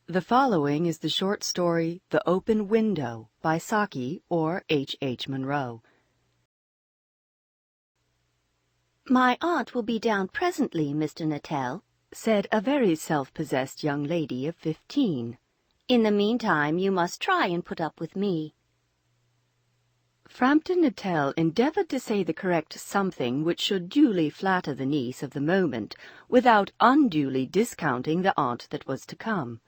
The following is the short story The Open Window by Saki or H. Munro. "My aunt will be down presently, Mr. Nattell," said a very self-possessed young lady of 15. "In the meantime, you must try and put up with me." Frampton Nattell endeavoured to say the correct something which should duly flatter the niece of the moment, without unduly discounting the aunt that was to come.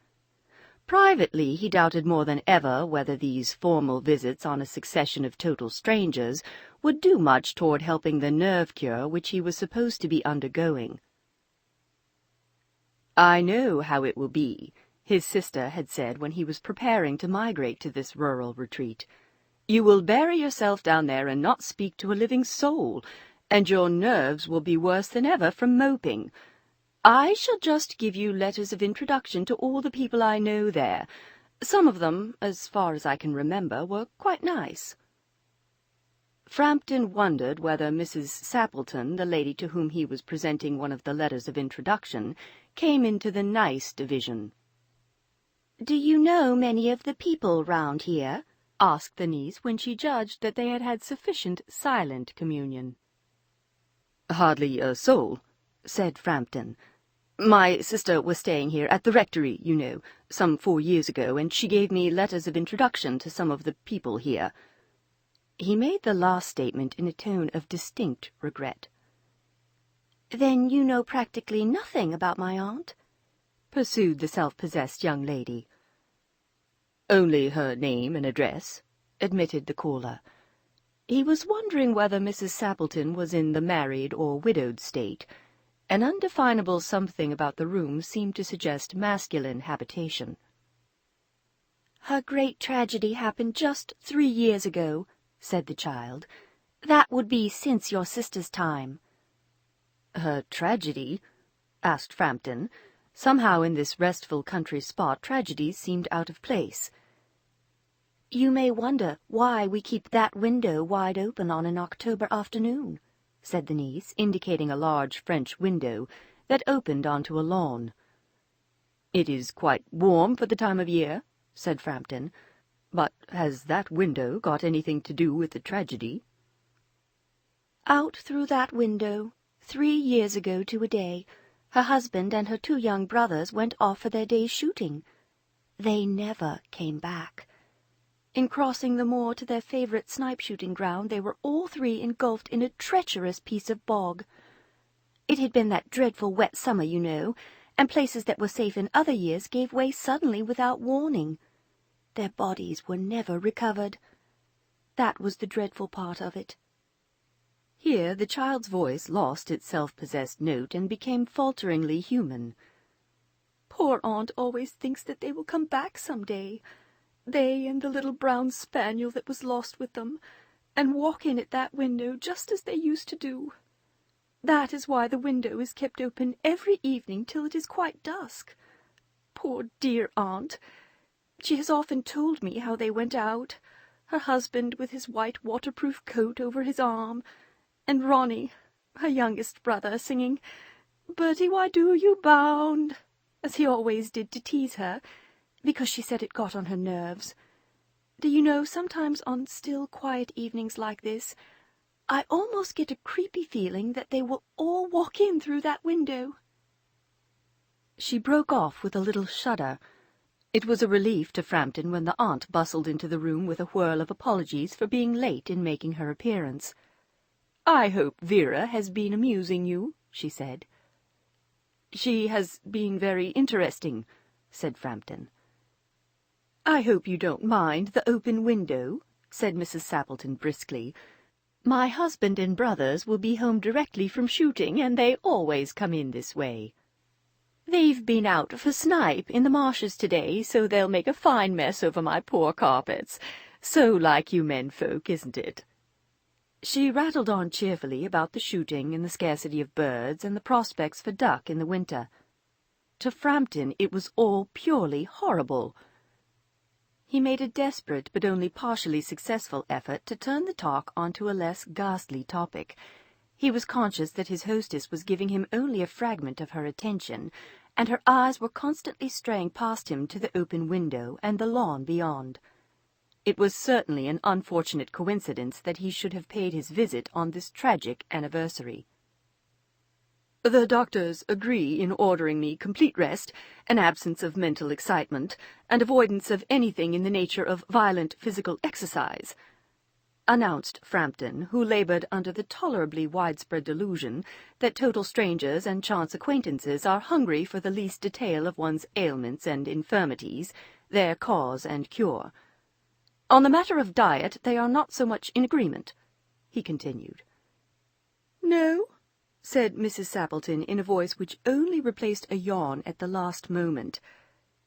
Privately, he doubted more than ever whether these formal visits on a succession of total strangers would do much toward helping the nerve cure which he was supposed to be undergoing. "I know how it will be," his sister had said when he was preparing to migrate to this rural retreat. "You will bury yourself down there and not speak to a living soul, and your nerves will be worse than ever from moping. I shall just give you letters of introduction to all the people I know there. Some of them, as far as I can remember, were quite nice." Frampton wondered whether Mrs. Sappleton, the lady to whom he was presenting one of the letters of introduction, came into the nice division. "Do you know many of the people round here?" asked the niece when she judged that they had had sufficient silent communion. "Hardly a soul," said Frampton. "My sister was staying here at the rectory, you know, some 4 years ago, and she gave me letters of introduction to some of the people here." He made the last statement in a tone of distinct regret. "Then you know practically nothing about my aunt?" pursued the self-possessed young lady. "Only her name and address," admitted the caller. He was wondering whether Mrs. Sappleton was in the married or widowed state. An undefinable something about the room seemed to suggest masculine habitation. "Her great tragedy happened just 3 years ago," said the child. "That would be since your sister's time." "Her tragedy?" asked Frampton. Somehow in this restful country spot tragedies seemed out of place. "You may wonder why we keep that window wide open on an October afternoon," said the niece, indicating a large French window that opened onto a lawn. "It is quite warm for the time of year," said Frampton. "But has that window got anything to do with the tragedy?" "Out through that window, 3 years ago to a day, her husband and her 2 young brothers went off for their day's shooting. They never came back. In crossing the moor to their favourite snipe-shooting ground, they were all 3 engulfed in a treacherous piece of bog. It had been that dreadful wet summer, you know, and places that were safe in other years gave way suddenly without warning. Their bodies were never recovered. That was the dreadful part of it." Here the child's voice lost its self-possessed note and became falteringly human. "Poor aunt always thinks that they will come back some day, they and the little brown spaniel that was lost with them, and walk in at that window just as they used to do. That is why the window is kept open every evening till it is quite dusk. Poor dear aunt! She has often told me how they went out, her husband with his white waterproof coat over his arm, and Ronnie, her youngest brother, singing 'Bertie, why do you bound?' as he always did to tease her, because she said it got on her nerves. Do you know, sometimes on still, quiet evenings like this, I almost get a creepy feeling that they will all walk in through that window." She broke off with a little shudder. It was a relief to Frampton when the aunt bustled into the room with a whirl of apologies for being late in making her appearance. "I hope Vera has been amusing you," she said. "She has been very interesting," said Frampton. "I hope you don't mind the open window," said Mrs. Sappleton briskly. "My husband and brothers will be home directly from shooting, and they always come in this way. They've been out for snipe in the marshes today, so they'll make a fine mess over my poor carpets. So like you men folk, isn't it?" She rattled on cheerfully about the shooting and the scarcity of birds and the prospects for duck in the winter. To Frampton it was all purely horrible. He made a desperate but only partially successful effort to turn the talk onto a less ghastly topic. He was conscious that his hostess was giving him only a fragment of her attention, and her eyes were constantly straying past him to the open window and the lawn beyond. It was certainly an unfortunate coincidence that he should have paid his visit on this tragic anniversary. "The doctors agree in ordering me complete rest, an absence of mental excitement, and avoidance of anything in the nature of violent physical exercise," announced Frampton, who labored under the tolerably widespread delusion that total strangers and chance acquaintances are hungry for the least detail of one's ailments and infirmities, their cause and cure. "On the matter of diet they are not so much in agreement," he continued. "No?" said Mrs. Sappleton in a voice which only replaced a yawn at the last moment.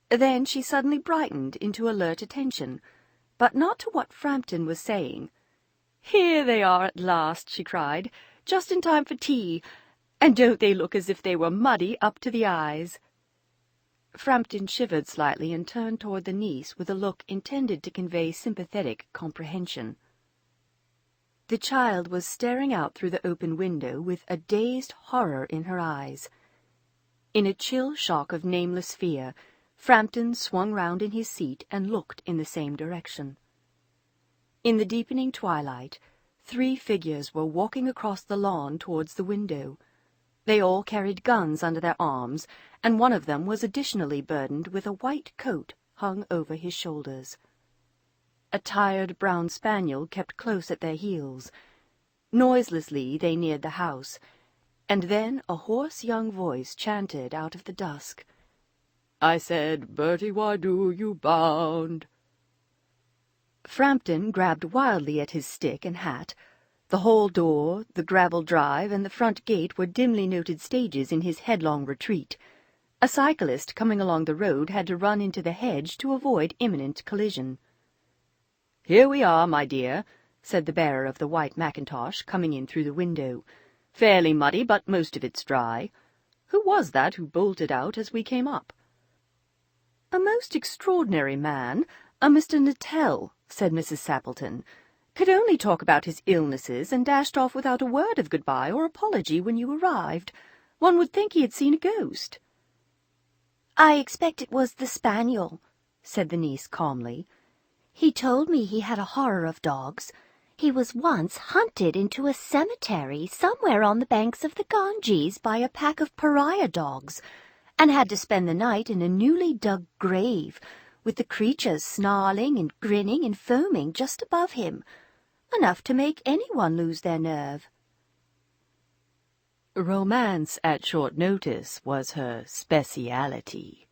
Then she suddenly brightened into alert attention, but not to what Frampton was saying. "Here they are at last," she cried, "just in time for tea. And don't they look as if they were muddy up to the eyes?" Frampton shivered slightly and turned toward the niece with a look intended to convey sympathetic comprehension. The child was staring out through the open window with a dazed horror in her eyes. In a chill shock of nameless fear, Frampton swung round in his seat and looked in the same direction. In the deepening twilight, 3 figures were walking across the lawn towards the window. They all carried guns under their arms, and one of them was additionally burdened with a white coat hung over his shoulders. A tired brown spaniel kept close at their heels. Noiselessly they neared the house, and then a hoarse young voice chanted out of the dusk, "I said, Bertie, why do you bound?" Frampton grabbed wildly at his stick and hat. The hall door, the gravel drive, and the front gate were dimly noted stages in his headlong retreat. A cyclist coming along the road had to run into the hedge to avoid imminent collision. "Here we are, my dear," said the bearer of the white mackintosh, coming in through the window. "Fairly muddy, but most of it's dry. Who was that who bolted out as we came up?" "A most extraordinary man, a Mr. Nattell," said Mrs. Sappleton. "Could only talk about his illnesses, and dashed off without a word of good-bye or apology when you arrived. One would think he had seen a ghost." "I expect it was the spaniel," said the niece calmly. "He told me he had a horror of dogs. He was once hunted into a cemetery somewhere on the banks of the Ganges by a pack of pariah dogs, and had to spend the night in a newly dug grave, with the creatures snarling and grinning and foaming just above him, enough to make anyone lose their nerve." Romance at short notice was her speciality,